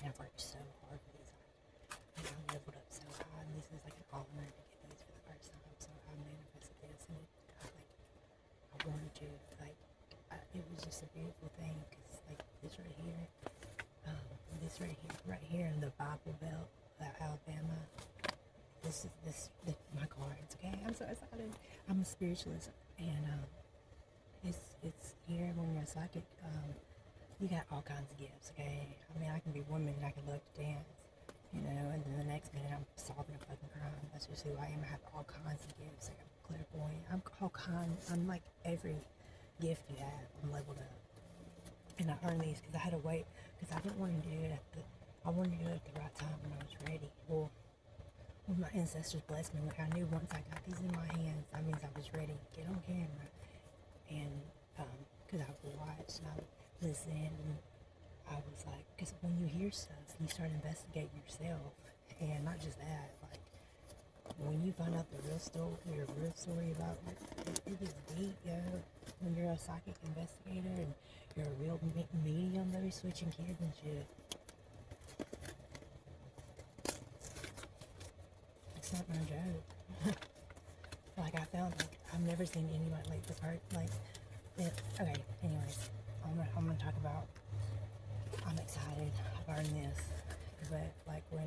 And I've worked so hard for these. And I leveled up so high, and this is like an honor to get these for the first time. So I manifested this, and I wanted to, it was just a beautiful thing, because like this right here in the Bible Belt, Alabama. This my cards. Okay, I'm so excited. I'm a spiritualist, and it's here when you're a psychic. You got all kinds of gifts. Okay, I mean, I can be one minute I can love to dance, and then the next minute I'm solving a fucking crime. That's just who I am. I have all kinds of gifts. Like I'm clairvoyant. I'm all kinds. I'm like every gift you have. I'm leveled up, and I earned these because I had to wait, because I didn't want to do it I wanted to do it at the right time when I was ready. Well, when my ancestors blessed me, I knew once I got these in my hands, that means I was ready to get on camera. And because I would watch and I would listen, and I was like, because when you hear stuff, you start investigating yourself, and not just that, like when you find out the real story about it is deep, yo. When you're a psychic investigator and you're a real medium, that is switching kids and shit. It's not no joke. Like I found, like I've never seen anybody like this hurt. Like, okay. Anyways, I'm gonna talk about. I'm excited. I've earned this, but like you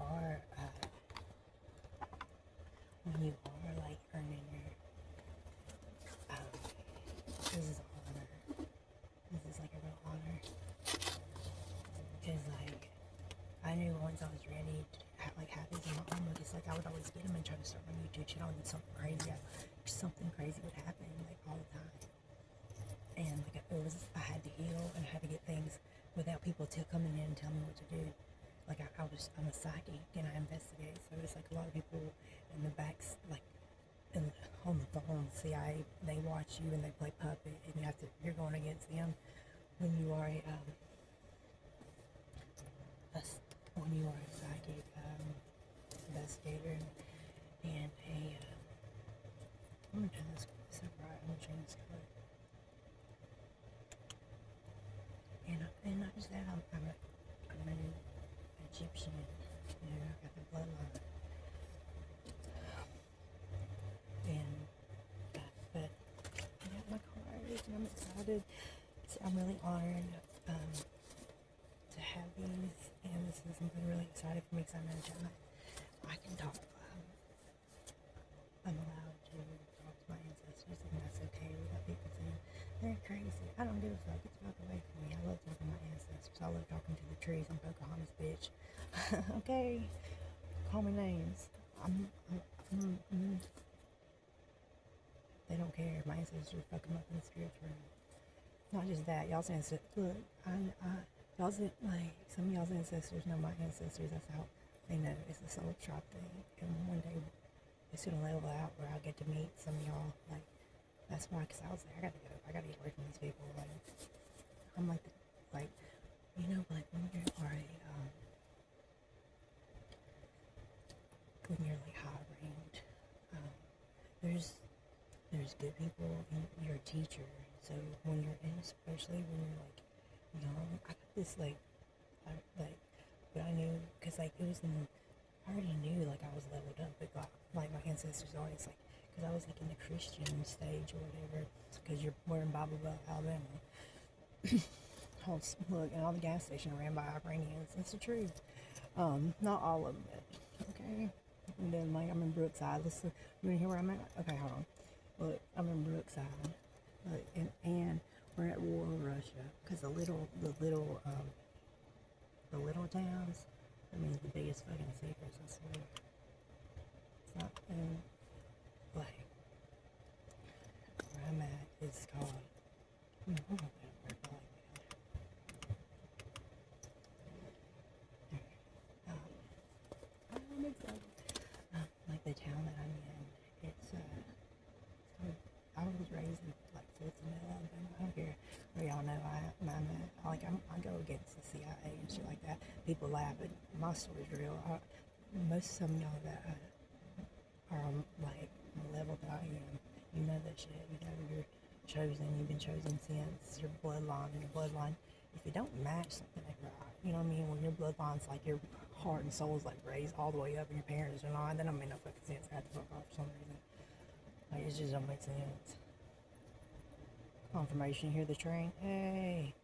are like earning your this is honor. This is like a real honor, because like I knew once I was ready to have these in my armor, because like I would always get them and try to start my YouTube channel, and something crazy would happen like all the time. And like I had to heal, and I had to get things without people coming in and telling me what to do. Like I'm a psychic and I investigate, so it's like a lot of people in the backs, like on the phone, CIA, they watch you and they play puppet, and you're going against them when you are a psychic investigator and I'm gonna turn this up right. I'm gonna change this color. And not just that, I'm an Egyptian. I got the bloodline. And but I got my cards, and I'm excited. So I'm really honored to have these, and this is something really exciting for me, because I'm I can talk. I'm allowed to talk to my ancestors, and that's okay without people saying they're crazy. I don't give a fuck. It's fuck away from me. I love talking to my ancestors. I love talking to the trees. I'm Pocahontas, bitch. Okay, call me names. They don't care. My ancestors fuck them up in the spiritual realm. Not just that, y'all's ancestors. Look, y'all's like some of y'all's ancestors know my ancestors. That's how they know. It's a soul tribe thing, and one day it's gonna level out where I'll get to meet some of y'all. Like that's why, because I was like, I gotta go. I gotta get away from these people. Like I'm like like like when you are when you're like high ranked, there's good people, and you're a teacher. So when you're in, especially when you're like young, I got this but I knew, because like it was I already knew like I was leveled up, but like my ancestors always like, because I was like in the Christian stage or whatever, because we're in Bible Belt, Alabama. Look, and all the gas stations are ran by Iranians. That's the truth. Not all of them, but okay. And then like I'm in Brookside. Listen, you wanna hear where I'm at? Okay, hold on. Look, I'm in Brookside, and we're at war with Russia, because the little towns, I mean, the biggest fucking secrets, I swear. It's not, and like where I'm at is called. Hold on, I'm excited. Like the town that I'm in, I was raised in like Fulton, Alabama. I don't care where y'all know I go against the CIA and shit like that. People laugh, but my story's real. Most of some of y'all that are on like the level that I am, you know that shit. You know you're chosen. You've been chosen since your bloodline, and your bloodline if it don't match something ain't right. You know what I mean? When your bloodline's like your heart and soul is like raised all the way up and your parents are not, then don't make no fucking sense. I had to fuck off for some reason. Like it just don't make sense. Confirmation, you hear the train? Hey.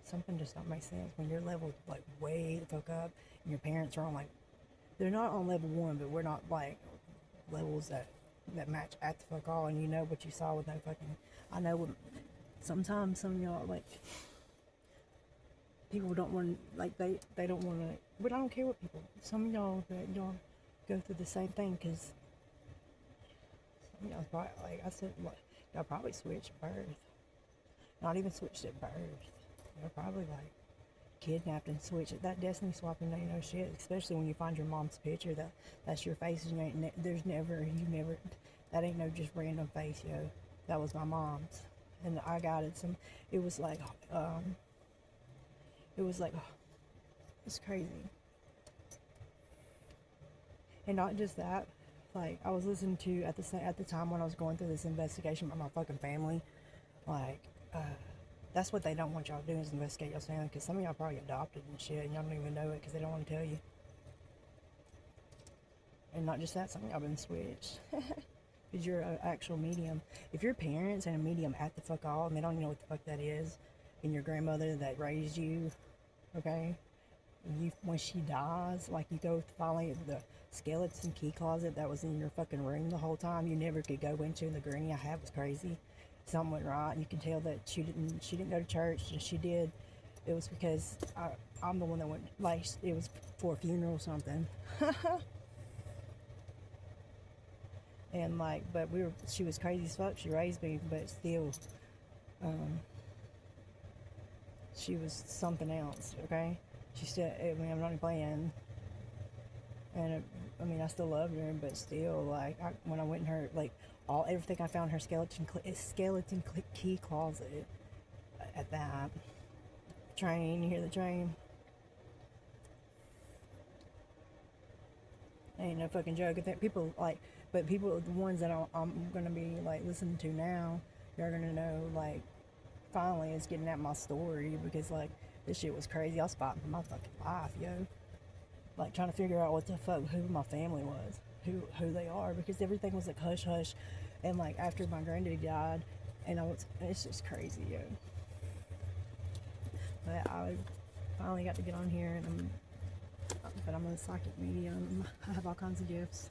Something just don't make sense when you're leveled like way the fuck up and your parents are on like, they're not on level 1, but we're not like levels that match at the fuck all, and you know what you saw with no fucking, I know what, sometimes some of y'all like, people don't want, like they don't want to, but I don't care what people, some of y'all that y'all go through the same thing, because some of y'all probably, like I said, like, y'all probably switched at birth, not even switched at birth, y'all probably like kidnapped and switched it. That destiny swapping ain't no shit, especially when you find your mom's picture, that's your face, and you ain't there's never, you never, that ain't no just random face, yo. That was my mom's, and I got it some, it was like it's crazy. And not just that, like I was listening to at the time when I was going through this investigation by my fucking family, like that's what they don't want y'all to do, is investigate your family, because some of y'all probably adopted and shit and y'all don't even know it because they don't want to tell you. And not just that, some of y'all been switched because you're an actual medium. If your parents and a medium at the fuck all and they don't even know what the fuck that is, and your grandmother that raised you, okay, when she dies, like you go finally the skeleton key closet that was in your fucking room the whole time you never could go into, and the granny I had was crazy. Something went right, and you can tell that she didn't go to church, and she did. It was because I'm the one that went, like it was for a funeral or something. And like, but she was crazy as fuck. She raised me, but still, she was something else. Okay, she still. I mean, I'm not even playing. And I mean, I still loved her, but still, like when I went in her, like everything I found in her skeleton key closet. At that train, you hear the train? Ain't no fucking joke. I think people like, but people, the ones that I'm gonna be like listening to now, they're gonna know like finally it's getting at my story, because like this shit was crazy. I was fighting for my fucking life, yo. Like trying to figure out what the fuck, who my family was, who they are, because everything was like hush hush, and like after my granddaddy died, and it's just crazy, yo. But I finally got to get on here, and I'm a psychic medium. I have all kinds of gifts,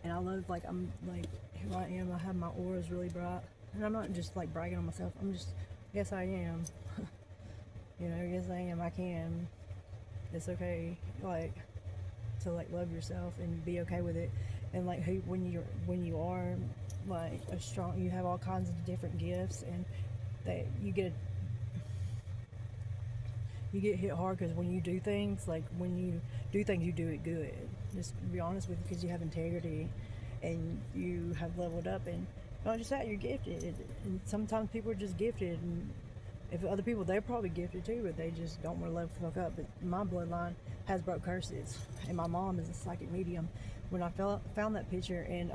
and I love, like, I'm like who I am. I have my aura's really bright, and I'm not just like bragging on myself. I'm just, yes I am. You know, yes I am. I can. It's okay, like, to like love yourself and be okay with it, and like when you are like a strong, you have all kinds of different gifts, and that you get hit hard, because when you do things, you do it good. Just to be honest with you, because you have integrity and you have leveled up, and not just that, you're gifted. And sometimes people are just gifted, and if other people, they're probably gifted too, but they just don't want to level the fuck up. But my bloodline has broke curses, and my mom is a psychic medium. When I found that picture, and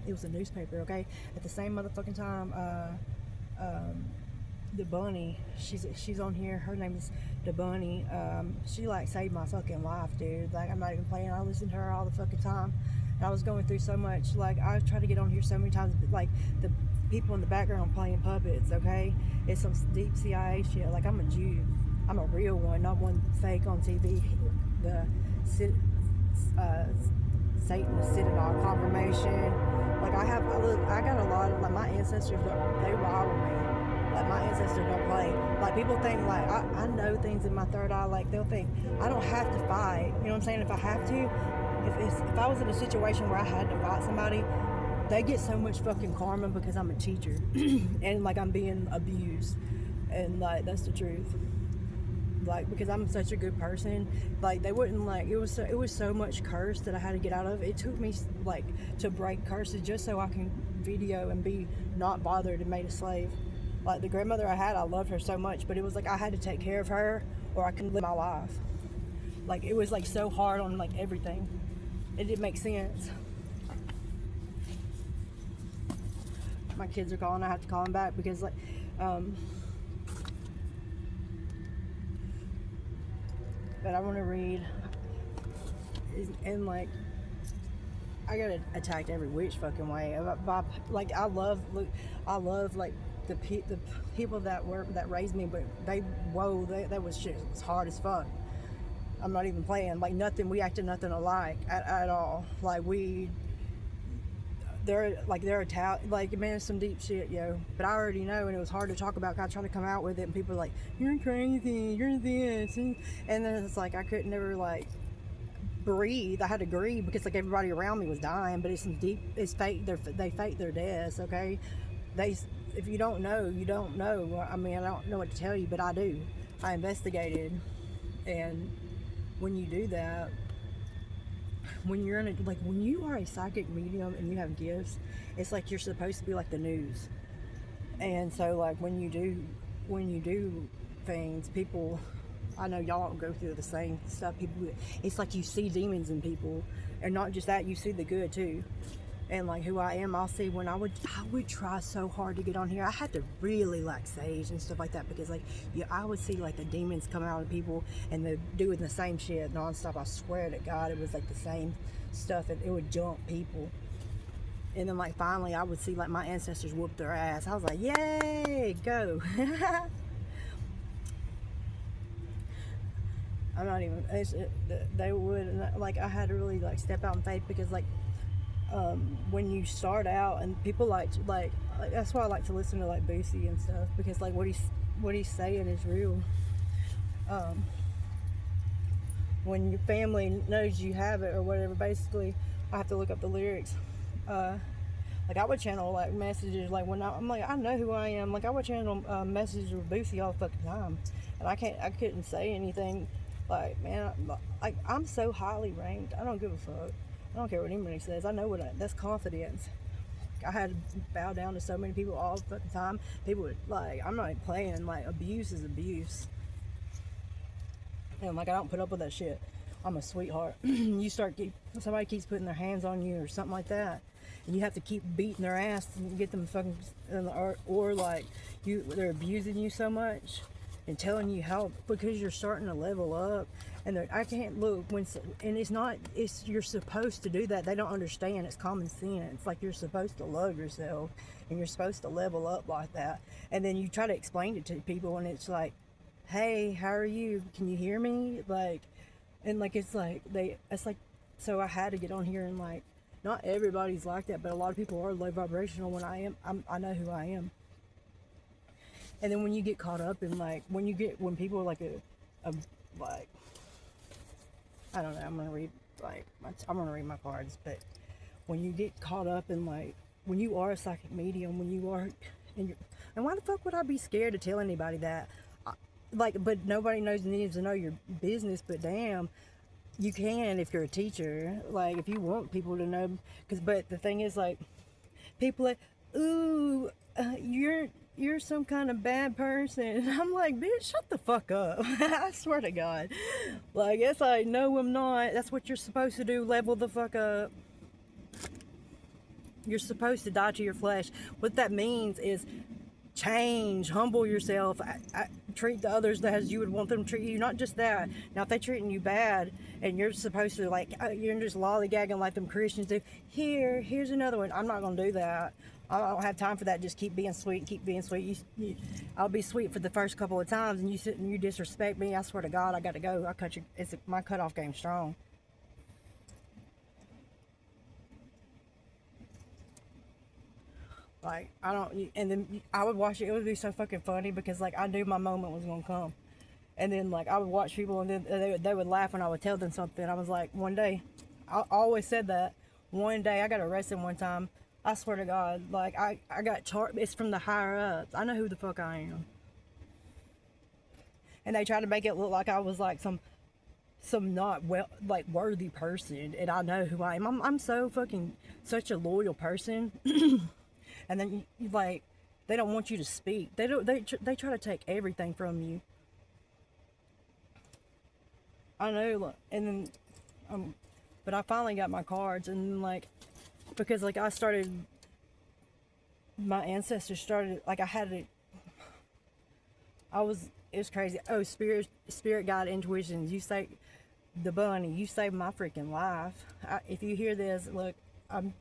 it was a newspaper, okay, at the same motherfucking time, the bunny, she's on here, her name is the bunny. She like saved my fucking life, dude. Like, I'm not even playing. I listen to her all the fucking time, and I was going through so much. Like, I tried to get on here so many times, but like the people in the background playing puppets, okay, it's some deep CIA shit. Like, I'm a Jew, I'm a real one, not one fake on TV. The Satanist Citadel confirmation. Like, I got a lot of, like, my ancestors, they rival me. Like, my ancestors don't play. Like, people think, like, I know things in my third eye. Like, they'll think, I don't have to fight. You know what I'm saying? If I have to, if I was in a situation where I had to fight somebody, they get so much fucking karma because I'm a teacher. And, like, I'm being abused. And, like, that's the truth. Like, because I'm such a good person, like, they wouldn't, like, it was so much curse that I had to get out of. It took me, like, to break curses just so I can video and be not bothered and made a slave. Like, the grandmother I had, I loved her so much, but it was like I had to take care of her or I couldn't live my life. Like, it was like so hard on like everything. It didn't make sense. my kids are calling. I have to call them back because like, but I want to read, and like, I got attacked every which fucking way. Like I love like the people that raised me, but that was shit. It was hard as fuck. I'm not even playing. Like nothing. We acted nothing alike at all. Like they're Italian. Like man, it's some deep shit, yo. But I already know, and it was hard to talk about. I tried to come out with it, and people were like, "You're crazy. You're this," and then it's like I couldn't never like breathe. I had to grieve because like everybody around me was dying. But it's some deep. It's fake. They fake their deaths. Okay, if you don't know, you don't know. I mean, I don't know what to tell you, but I do. I investigated, and when you do that, when you're when you are a psychic medium and you have gifts, it's like you're supposed to be like the news. And so like when you do things, people, I know y'all don't go through the same stuff. People, it's like you see demons in people, and not just that, you see the good too. And like who I am, I'll see when I would try so hard to get on here. I had to really like sage and stuff like that because like I would see like the demons come out of people and they're doing the same shit nonstop. I swear to God, it was like the same stuff, and it would jump people. And then like finally I would see like my ancestors whoop their ass. I was like, yay, go. I'm not even, they would, like I had to really like step out in faith because like when you start out, and people like that's why I like to listen to like Boosie and stuff, because like what he's saying is real. When your family knows you have it or whatever, basically I have to look up the lyrics. Like I would channel like messages, like when I'm like I know who I am, like I would channel messages with Boosie all the fucking time, and I couldn't say anything. Like man, I'm so highly ranked, I don't give a fuck. I don't care what anybody says. I know that's confidence. I had to bow down to so many people all the fucking time. People would, like, I'm not even playing. Like, abuse is abuse. And, like, I don't put up with that shit. I'm a sweetheart. Somebody keeps putting their hands on you or something like that, and you have to keep beating their ass and get them fucking, or like, they're abusing you so much and telling you how, because you're starting to level up. And I can't look and you're supposed to do that. They don't understand. It's common sense. Like you're supposed to love yourself and you're supposed to level up like that. And then you try to explain it to people and it's like, hey, how are you? Can you hear me? Like, and like, it's like, so I had to get on here and like, not everybody's like that, but a lot of people are low vibrational. When I know who I am. And then when you get caught up in like, when people are like like, I don't know, I'm gonna read my cards, but when you get caught up in like, when you are a psychic medium, and why the fuck would I be scared to tell anybody that? But nobody needs to know your business, but damn, you can if you're a teacher, like if you want people to know, but the thing is like, people like, ooh, you're some kind of bad person. And I'm like, bitch, shut the fuck up. I swear to God. Like, yes, I know I'm not. That's what you're supposed to do. Level the fuck up. You're supposed to die to your flesh. What that means is change, humble yourself, treat the others as you would want them to treat you. Not just that. Now, if they're treating you bad and you're supposed to, like, you're just lollygagging like them Christians do, here's another one. I'm not going to do that. I don't have time for that. Just keep being sweet. Keep being sweet. I'll be sweet for the first couple of times, and you sit and you disrespect me. I swear to God, I got to go. My cutoff game strong. Like, I don't, and then I would watch it. It would be so fucking funny because, like, I knew my moment was going to come. And then, like, I would watch people and then they would laugh when I would tell them something. I was like, one day, I always said that. One day, I got arrested one time. I swear to God, like, I got charged. It's from the higher ups. I know who the fuck I am. And they tried to make it look like I was, like, some not worthy person. And I know who I am. I'm so fucking, such a loyal person. And then, like, they don't want you to speak. They try to take everything from you. I know, like, and then, but I finally got my cards, and like, because like I started my ancestors started, like, I had it. It was crazy. Oh, spirit guide intuitions. You say, the bunny, you saved my freaking life. If you hear this, look, I'm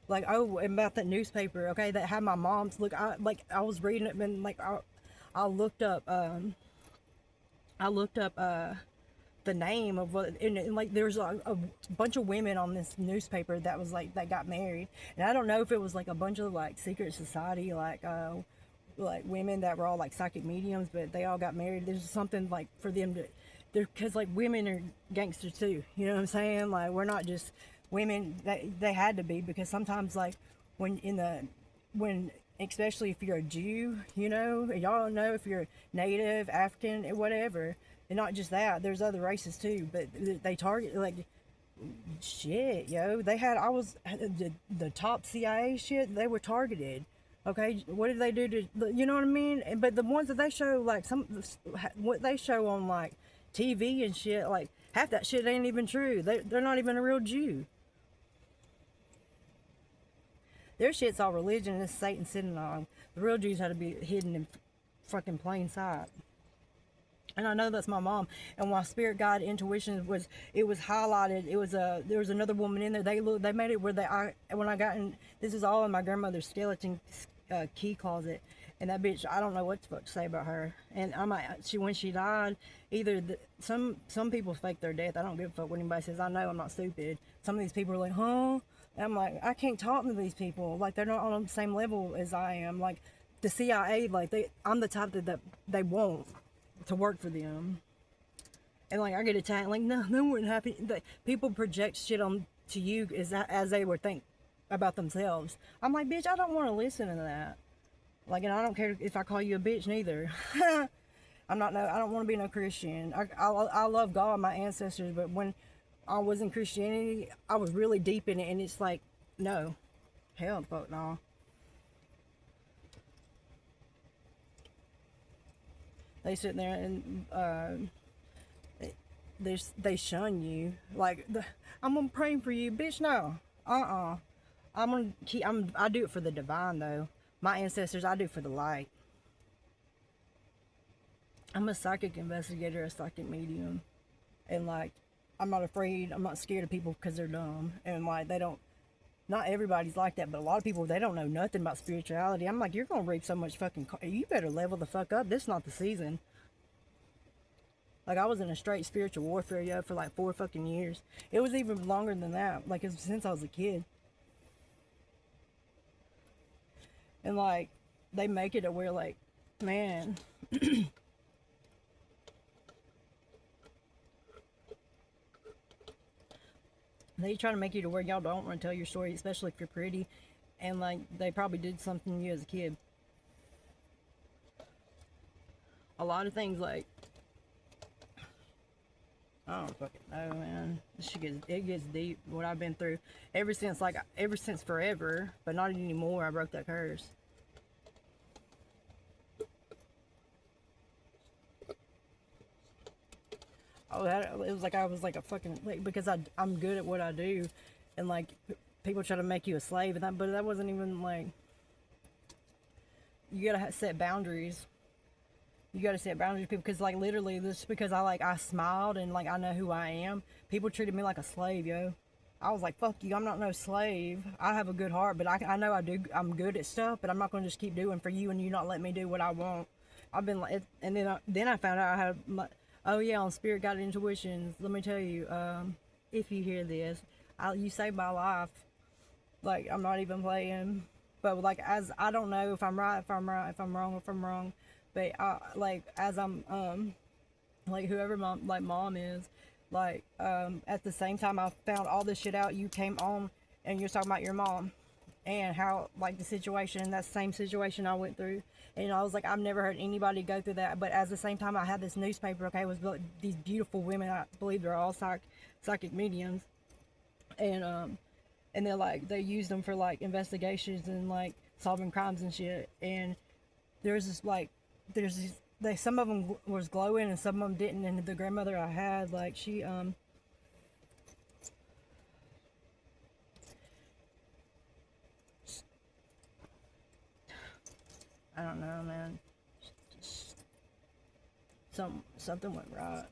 like, oh, about that newspaper, okay, that had my mom's, look, I was reading it, and like, I looked up, I looked up, the name of what, and like there's a bunch of women on this newspaper that was like, that got married, and I don't know if it was like a bunch of like secret society, like women that were all like psychic mediums, but they all got married. There's something like for them to, because like women are gangsters too, you know what I'm saying? Like, we're not just women. They had to be, because sometimes, like, when in the when especially if you're a Jew, you know, y'all don't know if you're Native, African, whatever, and not just that. There's other races too, but they target, like, shit, yo. They had, I was the top CIA shit. They were targeted. Okay, what did they do to, you know what I mean? But the ones that they show, like what they show on like TV and shit, like half that shit ain't even true. They're not even a real Jew. Their shit's all religion and it's Satan sitting on them. The real Jews had to be hidden in fucking plain sight. And I know that's my mom. And my spirit guide intuition was, it was highlighted. It was there was another woman in there. They made it where when I got in, this is all in my grandmother's skeleton key closet. And that bitch, I don't know what the fuck to say about her. And when she died, some people fake their death. I don't give a fuck what anybody says. I know I'm not stupid. Some of these people are like, huh? And I'm like, I can't talk to these people. Like, they're not on the same level as I am. Like, the CIA, like, I'm the type that they want to work for them. And like, I get attacked, like, no one happy. People project shit on to you as they would think about themselves. I'm like, bitch, I don't want to listen to that. Like, and I don't care if I call you a bitch neither. I don't want to be no Christian. I love God, my ancestors, but when I was in Christianity, I was really deep in it, and it's like, no, hell, fuck no. They sit there and they shun you. Like, I'm gonna pray for you, bitch. No, I'm gonna keep. I do it for the divine though. My ancestors, I do it for the light. I'm a psychic investigator, a psychic medium, and like, I'm not afraid. I'm not scared of people because they're dumb, and like, they don't. Not everybody's like that, but a lot of people, they don't know nothing about spirituality. I'm like, you're gonna reap so much fucking. You better level the fuck up. This is not the season. Like, I was in a straight spiritual warfare, yo, for like 4 fucking years. It was even longer than that. Like, it's since I was a kid. And like, they make it to where, like, man, they try to make you to where y'all don't want to tell your story, especially if you're pretty. And like, they probably did something to you as a kid. A lot of things, like, I don't fucking know, man. It gets deep. What I've been through ever since forever, but not anymore. I broke that curse. Oh, it was like I was like a fucking, like, because I'm good at what I do, and like, people try to make you a slave, and but that wasn't even like. You gotta set boundaries. You gotta set boundaries, people, because like, literally, this because I smiled and like, I know who I am. People treated me like a slave, yo. I was like, fuck you, I'm not no slave. I have a good heart, but I know I'm good at stuff, but I'm not gonna just keep doing for you and you not let me do what I want. I've been like, and then I found out I had oh yeah, on Spirit Guided Intuitions. Let me tell you, if you hear this, you saved my life. Like, I'm not even playing. But like, as I don't know if I'm right, if I'm right, if I'm wrong, if I'm wrong. But like, as I'm like, whoever mom is, like, at the same time I found all this shit out, you came on and you're talking about your mom and how, like, the situation, that same situation I went through. And I was like, I've never heard anybody go through that. But at the same time, I had this newspaper, okay, it was these beautiful women. I believe they're all psychic mediums. And they're like, they used them for like investigations and like solving crimes and shit. And there's this, like, some of them was glowing and some of them didn't. And the grandmother I had, like, she don't know, man. Something went right.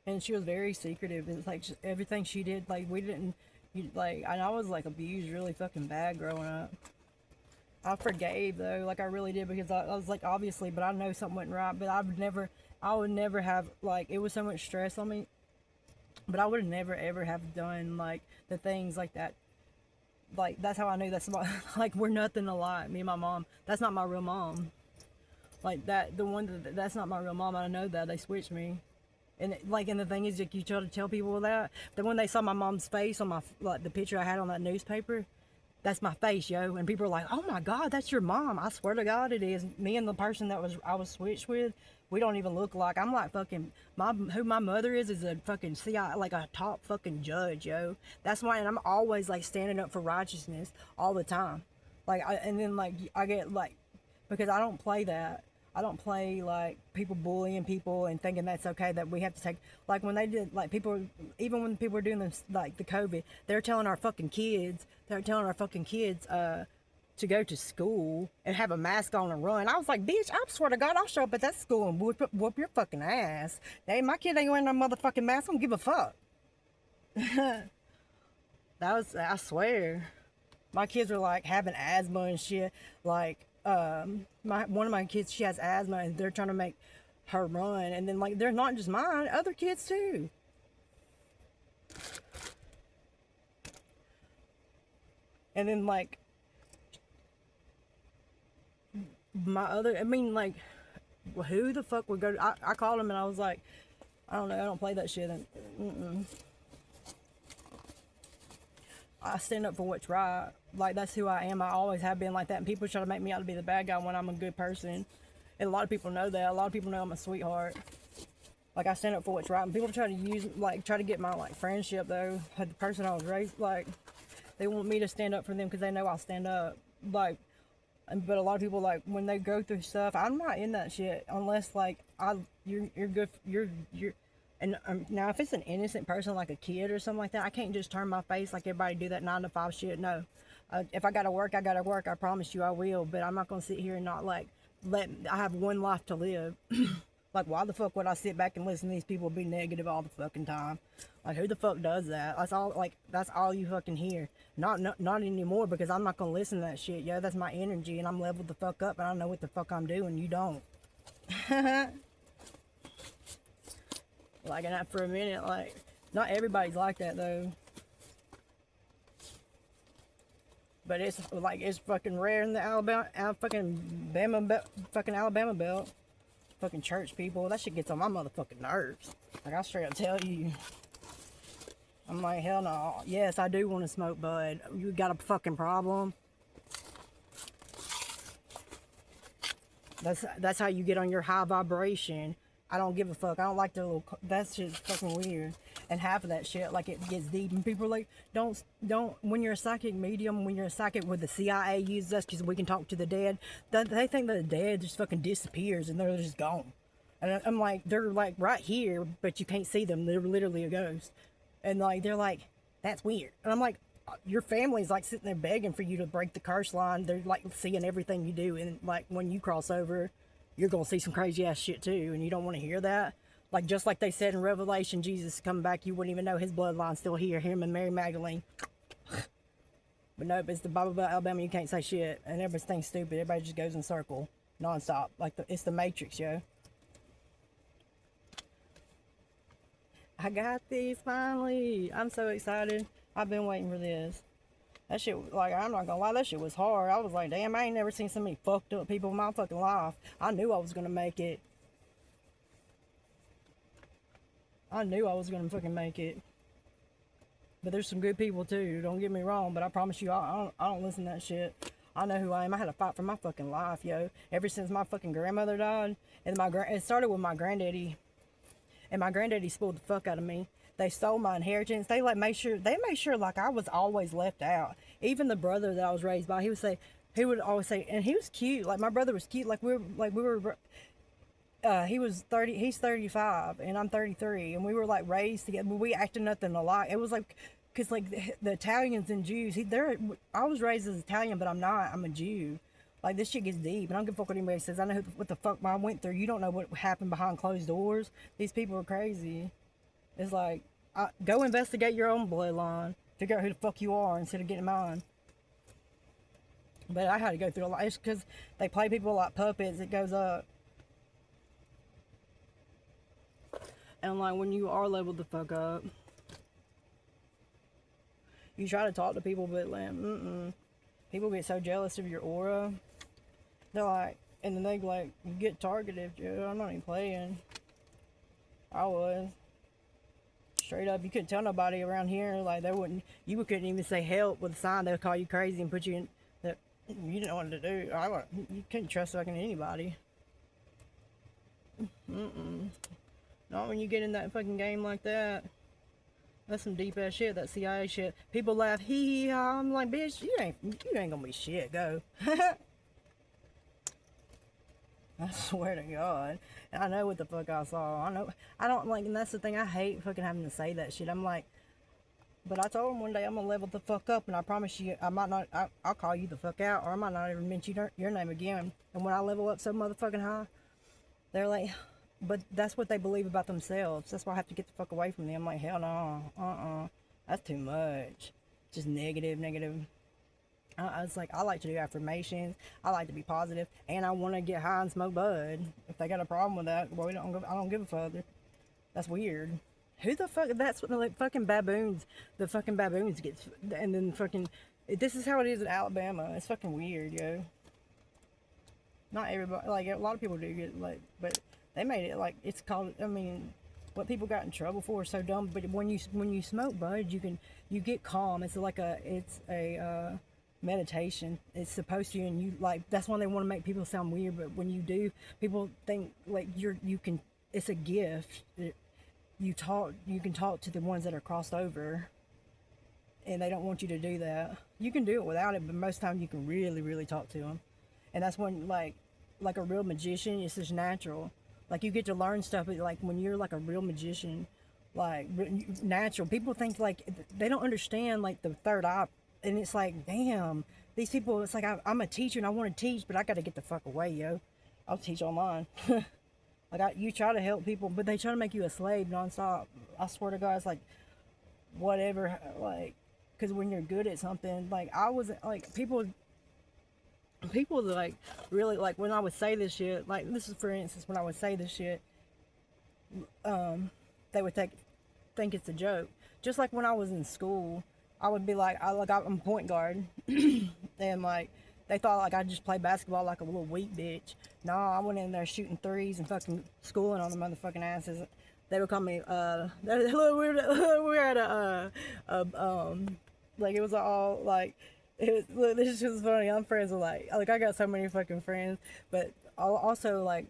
And she was very secretive. It's like everything she did, like we didn't, like, and I was like abused really fucking bad growing up. I forgave though, like I really did, because I was like, obviously, but I know something went right. But I would never have, like, it was so much stress on me. But I would never ever have done like the things like that. Like that's how I knew that's not like we're nothing alike. Me and my mom. That's not my real mom. Like that, the one that's not my real mom. I know that they switched me. And like, and the thing is, like, you try to tell people that, but when they saw my mom's face on my, like the picture I had on that newspaper, that's my face, yo. And people are like, "Oh my God, that's your mom." I swear to God, it is. Me and the person that I was switched with, we don't even look like. I'm like fucking who my mother is a fucking CI, like a top fucking judge, yo. That's why, and I'm always like standing up for righteousness all the time. Like, and then like I get like, because I don't play that. I don't play like people bullying people and thinking that's okay, that we have to take, like when they did, like people, even when people were doing this, like the COVID, they're telling our fucking kids, to go to school and have a mask on and run. I was like, bitch, I swear to God, I'll show up at that school and whoop your fucking ass. Hey, my kid ain't wearing no motherfucking mask. I don't give a fuck. I swear. My kids were like having asthma and shit. Like, one of my kids, she has asthma and they're trying to make her run. And then like, they're not just mine, other kids too. And then like, like, who the fuck would go to, I called him and I was like, I don't know, I don't play that shit. And I stand up for what's right. Like, that's who I am. I always have been like that. And people try to make me out to be the bad guy when I'm a good person. And a lot of people know that. A lot of people know I'm a sweetheart. Like, I stand up for what's right. And people try to get my, like, friendship, though. Like, the person I was raised, like, they want me to stand up for them because they know I'll stand up. Like, but a lot of people, like, when they go through stuff, I'm not in that shit unless, like, you're good, and now if it's an innocent person, like a kid or something like that, I can't just turn my face like everybody do that 9 to 5 shit. No, if I gotta work, I gotta work. I promise you I will, but I'm not gonna sit here and not, like, I have one life to live. Like, why the fuck would I sit back and listen to these people be negative all the fucking time? Like, who the fuck does that? That's all you fucking hear. Not anymore, because I'm not gonna listen to that shit, yo. That's my energy, and I'm leveled the fuck up, and I know what the fuck I'm doing. You don't. Like, and for a minute, like, not everybody's like that, though. But it's, like, it's fucking rare in the Alabama belt. Fucking church people, that shit gets on my motherfucking nerves. Like, I straight up tell you. I'm like, hell no. Yes, I do want to smoke bud. You got a fucking problem? That's how you get on your high vibration. I don't give a fuck. I don't like the little, that's just fucking weird. And half of that shit, like, it gets deep. And people are like, don't, when you're a psychic medium, when you're a psychic with the CIA uses us because we can talk to the dead, they think that the dead just fucking disappears and they're just gone. And I'm like, they're like right here, but you can't see them. They're literally a ghost. And like, they're like, that's weird. And I'm like, your family's like sitting there begging for you to break the curse line. They're like seeing everything you do. And like, when you cross over, you're going to see some crazy ass shit too. And you don't want to hear that. Like, just like they said in Revelation, Jesus is coming back, you wouldn't even know his bloodline's still here, him and Mary Magdalene. But nope, it's the Bible Belt, Alabama, you can't say shit. And everything's stupid. Everybody just goes in circle, nonstop. Like, it's the Matrix, yo. I got these finally. I'm so excited. I've been waiting for this. That shit, like, I'm not gonna lie, that shit was hard. I was like, damn, I ain't never seen so many fucked up people in my fucking life. I knew I was gonna make it. I knew I was gonna fucking make it. But there's some good people too, don't get me wrong, but I promise you, I don't listen to that shit. I know who I am. I had to fight for my fucking life, yo. Ever since my fucking grandmother died, and it started with my granddaddy, and my granddaddy spoiled the fuck out of me. They stole my inheritance. They made sure like I was always left out. Even the brother that I was raised by, he would always say, and he was cute. Like, my brother was cute. Like, we were. He's 35 and I'm 33, and we were like raised together. We acted nothing alike. It was like Cause like the Italians and Jews, I was raised as Italian, but I'm not. I'm a Jew. Like this shit gets deep, and I don't give a fuck what anybody says. I know what the fuck I went through. You don't know what happened behind closed doors. These people are crazy. It's like, go investigate your own bloodline. Figure out who the fuck you are instead of getting mine. But I had to go through a lot. It's because they play people like puppets. It goes up. And like when you are leveled the fuck up, you try to talk to people, but like, people get so jealous of your aura. They're like, and then they like, you get targeted, dude. I'm not even playing. I was. Straight up, you couldn't tell nobody around here. Like, they wouldn't, you couldn't even say help with a sign. They would call you crazy and put you in, that you didn't know what to do. You couldn't trust fucking anybody. Not when you get in that fucking game like that. That's some deep ass shit, that CIA shit. People laugh, hee hee ha. I'm like, bitch, you ain't gonna be shit, go. I swear to God. I know what the fuck I saw. I don't like, and that's the thing, I hate fucking having to say that shit. I'm like, but I told him one day I'm gonna level the fuck up, and I promise you, I might not, I'll call you the fuck out, or I might not even mention your name again. And when I level up so motherfucking high, they're like, but that's what they believe about themselves. That's why I have to get the fuck away from them. I'm like, hell no, that's too much. Just negative. I was like, I like to do affirmations. I like to be positive, and I want to get high and smoke bud. If they got a problem with that, well, I don't give a fuck. That's weird. Who the fuck? That's what the fucking baboons. The fucking baboons get, and then fucking. This is how it is in Alabama. It's fucking weird, yo. Not everybody. Like a lot of people do get like, but they made it like it's called. I mean, what people got in trouble for is so dumb. But when you smoke bud, you get calm. It's a meditation. It's supposed to, and you like that's why they want to make people sound weird, but when you do, people think like you can, it's a gift. You can talk to the ones that are crossed over, and they don't want you to do that. You can do it without it, but most times you can really talk to them, and that's when like a real magician, it's just natural. Like you get to learn stuff, but like when you're like a real magician, like natural, people think like they don't understand like the third eye. And it's like, damn, these people, it's like, I'm a teacher and I want to teach, but I got to get the fuck away, yo. I'll teach online. Like, you try to help people, but they try to make you a slave nonstop. I swear to God, it's like, whatever, like, because when you're good at something, like, I was, like, people, like, really, like, when I would say this shit, like, this is, for instance, when I would say this shit, they would think it's a joke. Just like when I was in school, I would be like, I'm point guard, and like, they thought like I just play basketball like a little weak bitch. No, I went in there shooting threes and fucking schooling on the motherfucking asses. They would call me, we're at like it was all like, look, this is just funny. I'm friends with like I got so many fucking friends, but also like,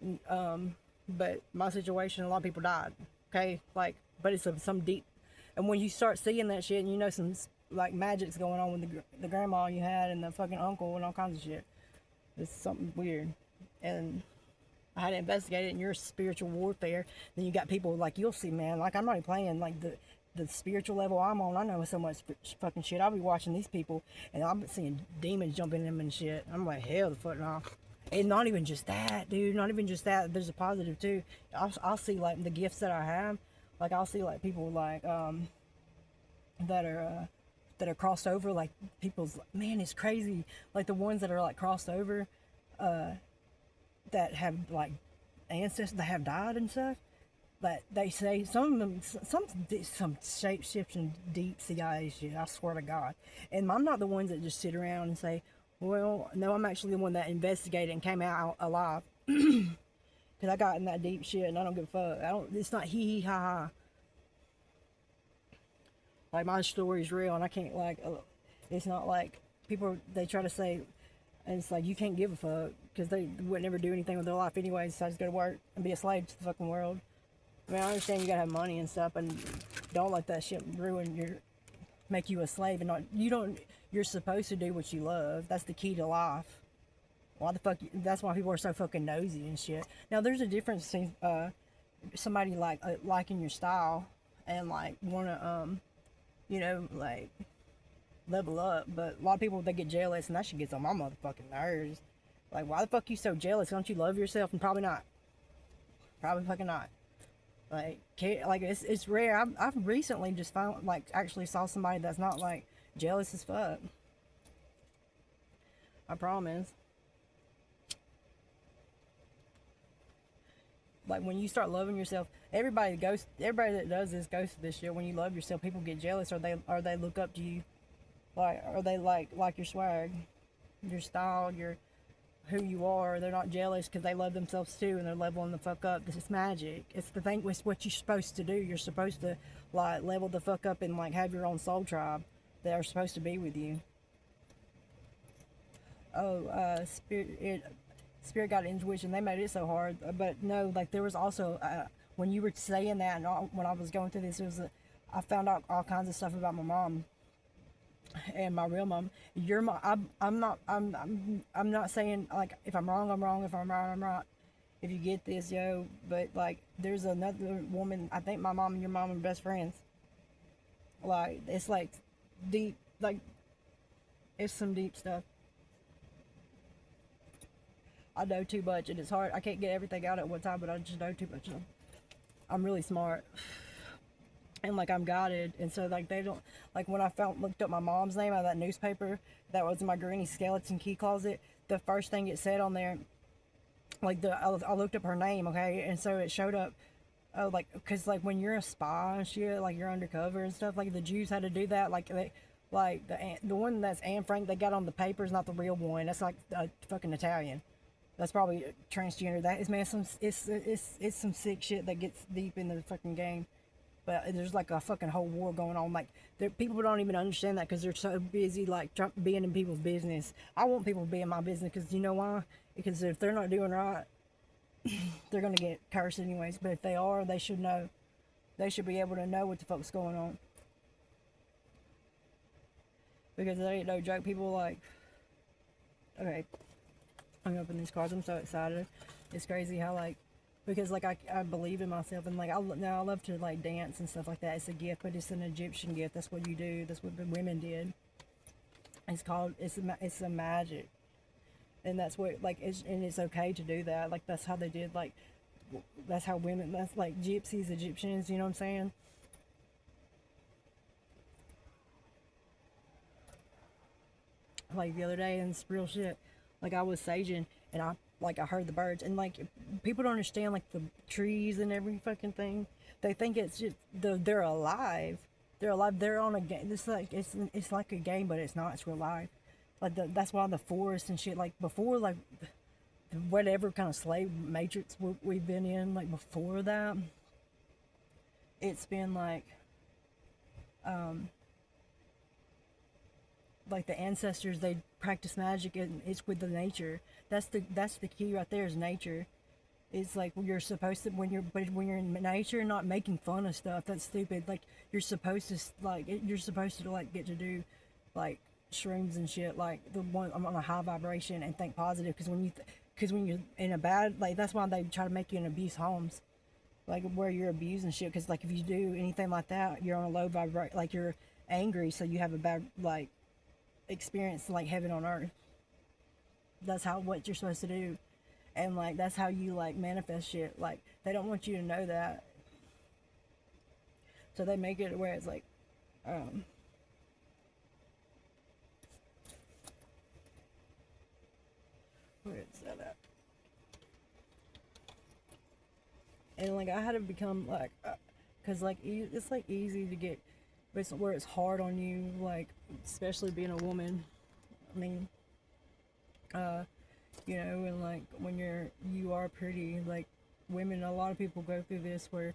but my situation, a lot of people died. Okay, like, but it's some deep, and when you start seeing that shit, and you know some like magic's going on with the grandma you had and the fucking uncle and all kinds of shit. It's something weird. And I had to investigate it in your spiritual warfare. Then you got people like, you'll see, man, like I'm not even playing like the spiritual level I'm on. I know so much fucking shit. I'll be watching these people and I'll be seeing demons jumping in them and shit. I'm like, hell the fuck no. And not even just that, dude. Not even just that. There's a positive too. I'll see like the gifts that I have. Like I'll see like people like that are crossed over, like people's, man, it's crazy, like the ones that are like crossed over, that have like ancestors that have died and stuff, but they say some of them, some shape shifting deep CIA shit, I swear to God. And I'm not the ones that just sit around and say, well, no, I'm actually the one that investigated and came out alive. Because I got in that deep shit and I don't give a fuck. It's not hee hee ha ha. Like, my story's real, and I can't, like, it's not like people, they try to say, and it's like, you can't give a fuck, because they would never do anything with their life anyway, besides go to work and be a slave to the fucking world. I mean, I understand you gotta have money and stuff, and don't let that shit make you a slave, and you're supposed to do what you love. That's the key to life. Why the fuck, that's why people are so fucking nosy and shit. Now, there's a difference between, somebody, like, liking your style, and, like, wanna, like level up. But a lot of people, they get jealous, and that shit gets on my motherfucking nerves. Like, why the fuck you so jealous? Don't you love yourself? And probably not. Probably fucking not. Like it's rare. I've recently just found, like, actually saw somebody that's not like jealous as fuck. I promise. Like, when you start loving yourself, everybody that does this goes through this shit. When you love yourself, people get jealous, or they look up to you, like, or they like your swag, your style, your who you are. They're not jealous because they love themselves too, and they're leveling the fuck up. This is magic. It's the thing. It's what you're supposed to do. You're supposed to, like, level the fuck up and, like, have your own soul tribe that are supposed to be with you. Oh, Spirit got intuition. They made it so hard, but no, like, there was also, when you were saying that, and when I was going through this, I found out all kinds of stuff about my mom and my real mom. Your mom. I'm not saying, like, if I'm wrong, I'm wrong. If I'm right, I'm right. If you get this, yo, but, like, there's another woman. I think my mom and your mom are best friends. Like, it's like deep, like, it's some deep stuff. I know too much, and it's hard. I can't get everything out at one time, but I just know too much. I'm really smart, and, like, I'm guided, and so, like, they don't, like, when I looked up my mom's name out of that newspaper that was in my granny skeleton key closet, the first thing it said on there, like, I looked up her name, okay, and so it showed up. Oh, like, because, like, when you're a spy and shit, like, you're undercover and stuff, like, the Jews had to do that, like, like, the one that's Anne Frank they got on the paper is not the real one. That's, like, a fucking Italian. That's probably transgender. That is, man, it's some sick shit that gets deep into the fucking game. But there's, like, a fucking whole war going on. Like, people don't even understand that because they're so busy, like, being in people's business. I want people to be in my business because, you know why? Because if they're not doing right, they're gonna get cursed anyways. But if they are, they should know. They should be able to know what the fuck's going on. Because it ain't no joke. People, like, okay, I'm opening these cards. I'm so excited. It's crazy how, like, because, like, I believe in myself, and, like, now I love to, like, dance and stuff like that. It's a gift, but it's an Egyptian gift. That's what you do. That's what the women did. It's a magic, and that's what, like, and it's okay to do that. Like, that's how they did. Like, that's how women. That's like gypsies, Egyptians. You know what I'm saying? Like, the other day, and it's real shit. Like, I was saging, and I heard the birds, and, like, people don't understand, like, the trees and every fucking thing. They think it's just they're alive. They're alive. They're on a game. It's like a game, but it's not. It's real life. Like, that's why the forest and shit. Like, before, like, whatever kind of slave matrix we've been in, like, before that, it's been um like the ancestors, they practice magic, and it's with the nature. That's the key right there, is nature. It's like, you're supposed to, when you're in nature, not making fun of stuff that's stupid. Like, you're supposed to, like, get to do, like, shrooms and shit, like, the one, I'm on a high vibration, and think positive. Because when you're in a bad, like, that's why they try to make you in abuse homes, like, where you're abused and shit. Because, like, if you do anything like that, you're on a low vibration, like, you're angry, so you have a bad, like, experience, like, heaven on earth. That's what you're supposed to do. And, like, that's how you, like, manifest shit. Like, they don't want you to know that, so they make it where it's like, um where is that at? And, like, I had to become, like, because, like, it's, like, easy to get, but it's where it's hard on you, like, especially being a woman. I mean, uh and, like, when you are pretty, like, women, a lot of people go through this where,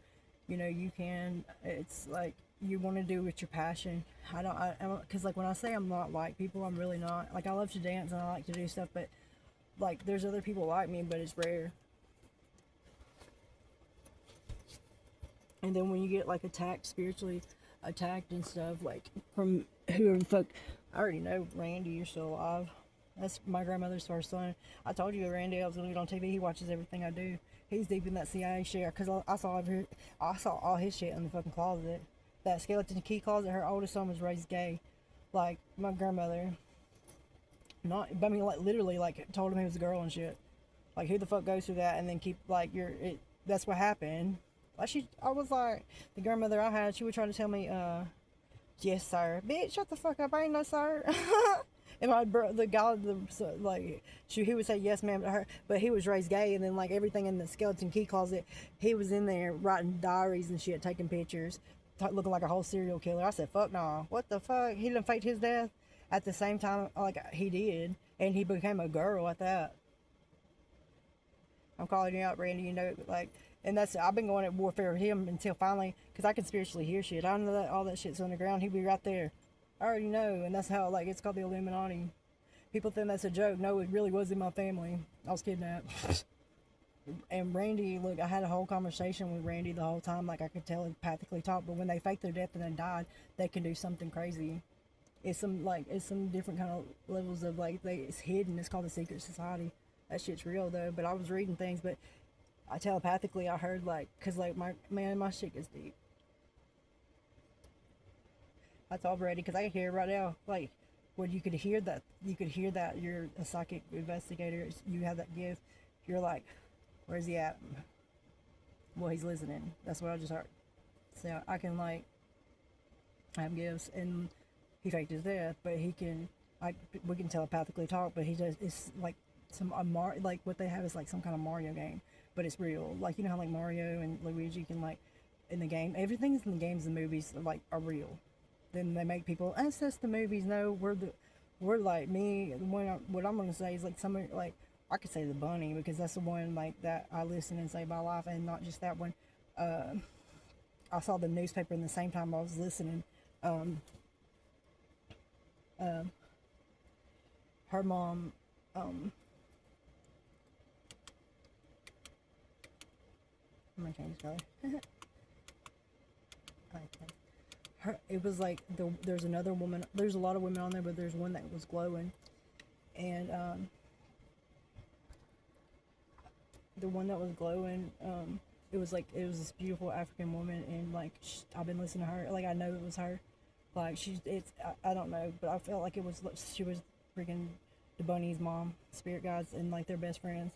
it's like, you want to do with your passion. I don't, because, like, when I say I'm not like people, I'm really not. Like, I love to dance and I like to do stuff, but, like, there's other people like me, but it's rare. And then when you get, like, spiritually attacked and stuff, like, from whoever the fuck, I already know, Randy, you're still alive. That's my grandmother's first son. I told you, Randy, I was going to get on TV. He watches everything I do. He's deep in that CIA shit, because I saw all his shit in the fucking closet. that skeleton key closet. Her oldest son was raised gay, like my grandmother. Not, I mean, like literally, like told him he was a girl and shit. Like who the fuck goes through that and then keep like your it? That's what happened. Like I was like the grandmother I had. She would try to tell me, yes sir, bitch, shut the fuck up. I ain't no sir. And the guy, like, he would say yes, ma'am to her, but he was raised gay, and then like everything in the skeleton key closet, he was in there writing diaries and shit, taking pictures, looking like a whole serial killer. I said, fuck no, what the fuck? He didn't fake his death at the same time like he did, and he became a girl at that. I'm calling you out, Randy. You know, like, and that's I've been going at warfare with him until finally, because I can spiritually hear shit. I know that all that shit's underground. He'd be right there. I already know, and that's how like it's called the Illuminati. People think that's a joke. No, it really was in my family. I was kidnapped. And Randy, look, I had a whole conversation with Randy the whole time. Like I could telepathically talk, but when they fake their death and then died, they can do something crazy. It's some different kind of levels of like it's hidden. It's called the secret society. That shit's real though. But I was reading things, but I telepathically I heard like, cause like my shit gets deep. That's all ready because I can hear it right now. Like when you could hear that, you're a psychic investigator. You have that gift. You're like, where's he at? Well, he's listening. That's what I just heard. So I can like have gifts, and he faked his death, but he can like we can telepathically talk. But he does it's like like what they have is like some kind of Mario game, but it's real. Like you know how like Mario and Luigi can like in the game, everything's in the games and movies like are real. Then they make people access the movies. No, we're like me. What I'm gonna say is like somebody like I could say the bunny because that's the one like that I listen and save my life, and not just that one. I saw the newspaper in the same time I was listening. Um, um, her mom. I'm gonna change color. Okay. It was like there's another woman. There's a lot of women on there, but there's one that was glowing, and the one that was glowing, it was this beautiful African woman, and like I've been listening to her. Like I know it was her. Like I don't know, but I felt like she was freaking the bunny's mom, spirit guides, and like they're best friends.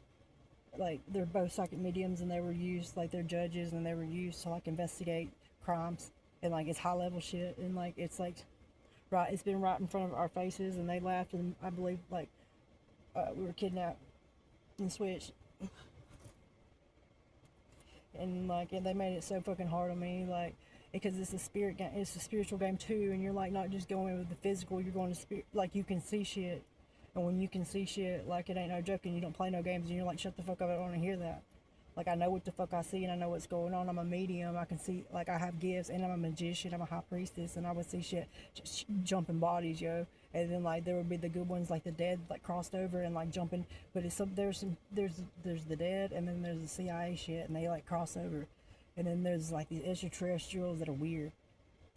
Like they're both psychic mediums, and they were used like they're judges, and they were used to like investigate crimes, and like it's high level shit, and like it's like right, it's been right in front of our faces, and they laughed, and I believe like we were kidnapped and switched, and like they made it so fucking hard on me, like because it's a spirit game, it's a spiritual game too, and you're like not just going with the physical, you're going to spirit, like you can see shit. And when you can see shit, like it ain't no joke, and you don't play no games, and you're like, shut the fuck up, I don't want to hear that. Like I know what the fuck I see, and I know what's going on. I'm a medium. I can see, like I have gifts, and I'm a magician. I'm a high priestess, and I would see shit just jumping bodies, yo. And then like there would be the good ones, like the dead, like crossed over and like jumping. But there's the dead, and then there's the CIA shit, and they like cross over. And then there's like these extraterrestrials that are weird.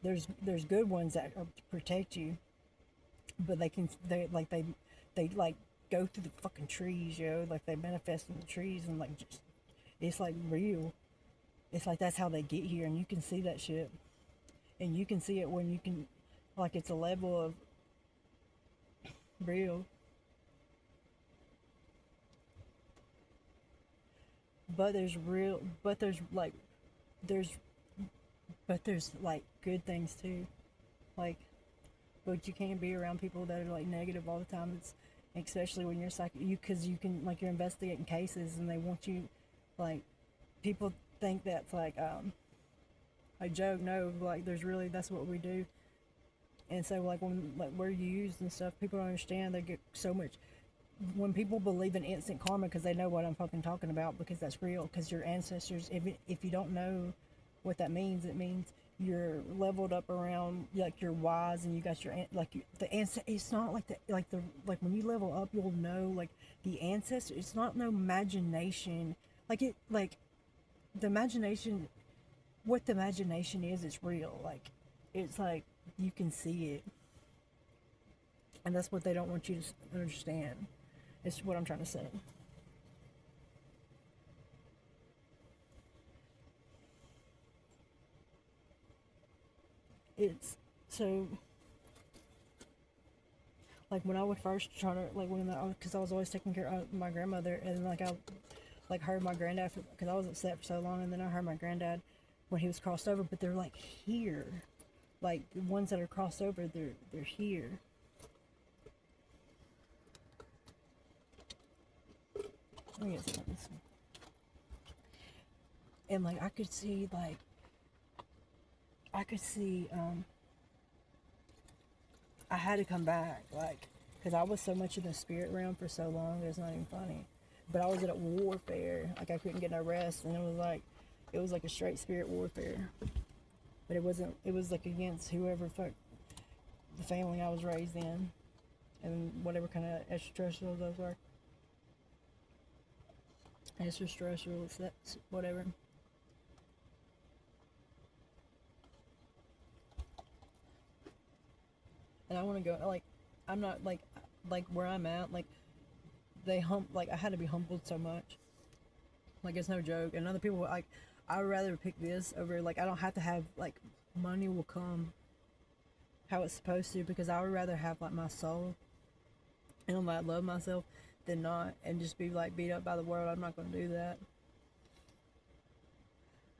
There's good ones that are, protect you, but they like go through the fucking trees, yo. Like they manifest in the trees, and like just it's like real. It's like that's how they get here, and you can see that shit, and you can see it when you can, like it's a level of real. But there's real, there's, but there's like good things too, like, but you can't be around people that are like negative all the time. It's especially when you're because you can like you're investigating cases, and they want you, like, people think that's like a joke. No, like there's really that's what we do. And so like when like we're used and stuff, people don't understand. They get so much when people believe in instant karma because they know what I'm fucking talking about, because that's real. Because your ancestors, if you don't know what that means, it means you're leveled up around like you're wise, and you got your the ancestor. It's not like the like when you level up, you'll know like the ancestor. It's not no imagination. Like the imagination. What the imagination is, it's real. Like it's like you can see it, and that's what they don't want you to understand. It's what I'm trying to say. it's so like when I would first try to like when because I was always taking care of my grandmother, and like I like heard my granddad because I was upset for so long, and then I heard my granddad when he was crossed over, but they're like here, like the ones that are crossed over, they're here. Let me get some of this. And like I could see I had to come back, like, because I was so much in the spirit realm for so long, it's not even funny. But I was at a warfare, like, I couldn't get no rest, and it was like a straight spirit warfare. But it wasn't, it was like against whoever fuck the family I was raised in, and whatever kind of extraterrestrials those were. Extraterrestrials, that's whatever. And I want to go, like, I'm not, like where I'm at, like, like, I had to be humbled so much. Like, it's no joke. And other people, like, I would rather pick this over, like, I don't have to have, like, money will come how it's supposed to, because I would rather have, like, my soul and, like, love myself than not, and just be, like, beat up by the world. I'm not going to do that.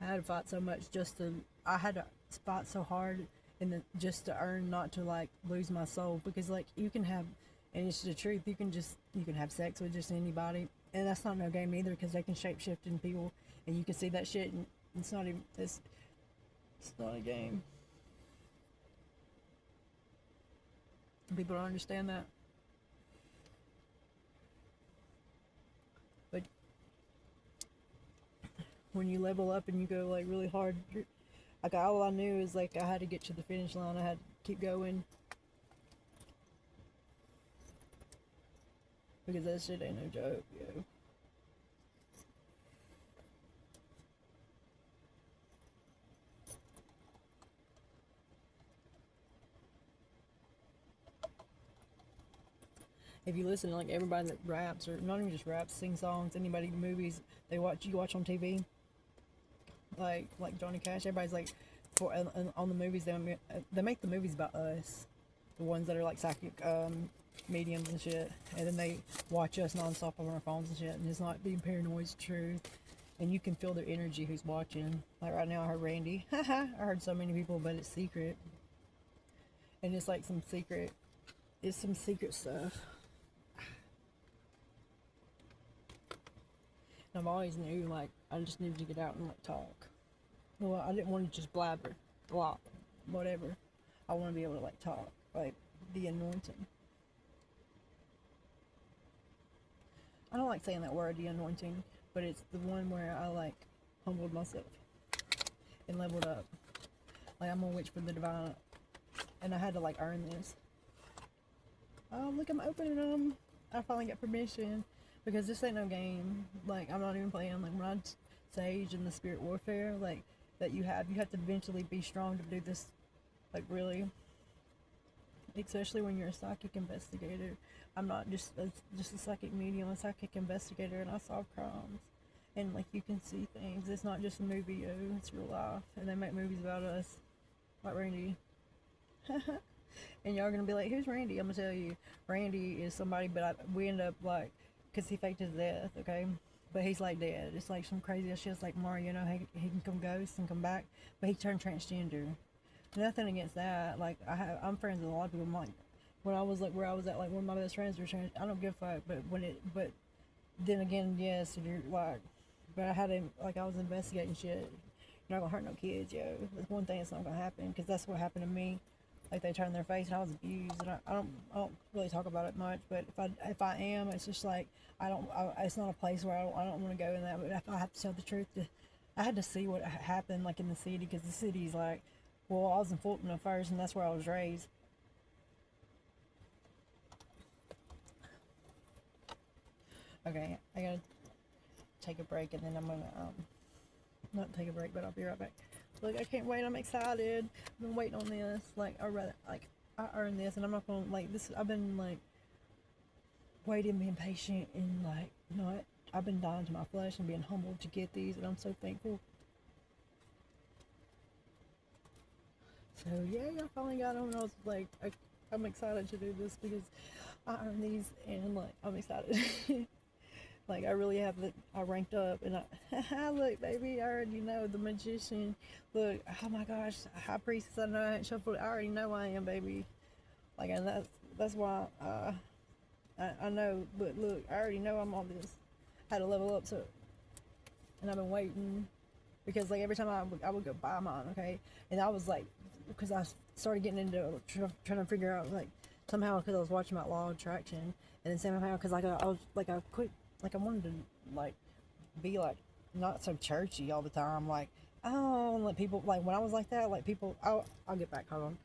I had to fight so much I had to fight so hard just to earn not to, like, lose my soul, because, like, you can have, and it's the truth, you can have sex with just anybody, and that's not no game either, because they can shapeshift in people, and you can see that shit, and it's not a game. People don't understand that. But when you level up and you go, like, really hard, like, all I knew is, like, I had to get to the finish line. I had to keep going, because that shit ain't no joke, yo. If you listen to, like, everybody that raps, or not even just raps, sing songs, anybody, movies you watch on TV, like Johnny Cash, everybody's like, on the movies, they make the movies about us, the ones that are like psychic mediums and shit, and then they watch us nonstop on our phones and shit, and it's not being paranoid, it's true, and you can feel their energy who's watching. Like right now, I heard Randy. I heard so many people, but it's secret, and it's like it's some secret stuff. And I've always knew, like, I just needed to get out and, like, talk. Well, I didn't want to just blabber, blah, whatever. I want to be able to, like, talk, like, the anointing. I don't like saying that word, the anointing, but it's the one where I, like, humbled myself and leveled up. Like, I'm a witch for the divine, and I had to, like, earn this. Oh, look, I'm opening them. I finally got permission, because this ain't no game. Like, I'm not even playing. Like, when I sage in the spirit warfare, like, that you have to eventually be strong to do this. Like, really, especially when you're a psychic investigator. I'm not just a psychic medium, a psychic investigator, and I solve crimes. And, like, you can see things. It's not just a movie, yo. It's real life. And they make movies about us, like Randy. And y'all gonna be like, who's Randy? I'm gonna tell you, Randy is somebody, but we end up, like, because he faked his death, okay? But he's, like, dead. It's like some crazy shit. It's like Mario, you know, he can come ghost and come back, but he turned transgender. Nothing against that. Like, I'm friends with a lot of people. Like, when I was, like, where I was at, like, one of my best friends were trans. I don't give a fuck, but then again, yes, you're like, but I had to, like, I was investigating shit. You're not gonna hurt no kids, yo. That's one thing that's not gonna happen, because that's what happened to me. Like, they turned their face, and I was abused, and I don't really talk about it much, but if I am, it's just like, it's not a place where I don't want to go in that, but if I have to tell the truth, I had to see what happened, like, in the city, because the city's like, well, I was in Fulton at first, and that's where I was raised. Okay, I gotta take a break, and then I'm gonna, not take a break, but I'll be right back. Look, I can't wait. I'm excited. I've been waiting on this. Like, I earned this, and I'm not gonna, like, this. I've been, like, waiting, being patient, and, like, not. I've been dying to my flesh and being humbled to get these, and I'm so thankful. So yeah, I finally got them, and I was like, I'm excited to do this because I earned these, and like I'm excited. Like I really have it. I ranked up, and I look, baby. I already know the magician. Look, oh my gosh, high priestess. I know I ain't shuffled. I already know I am, baby. Like, and that's why I know. But look, I already know I'm on this. Had to level up, so and I've been waiting because like every time I would go buy mine, okay, and I was like, because I started getting into trying to figure out like somehow because I was watching my law of attraction, and then somehow because like I was like I quit like I wanted to like be like not so churchy all the time, like oh like people like when I was like that like people I'll get back, hold on,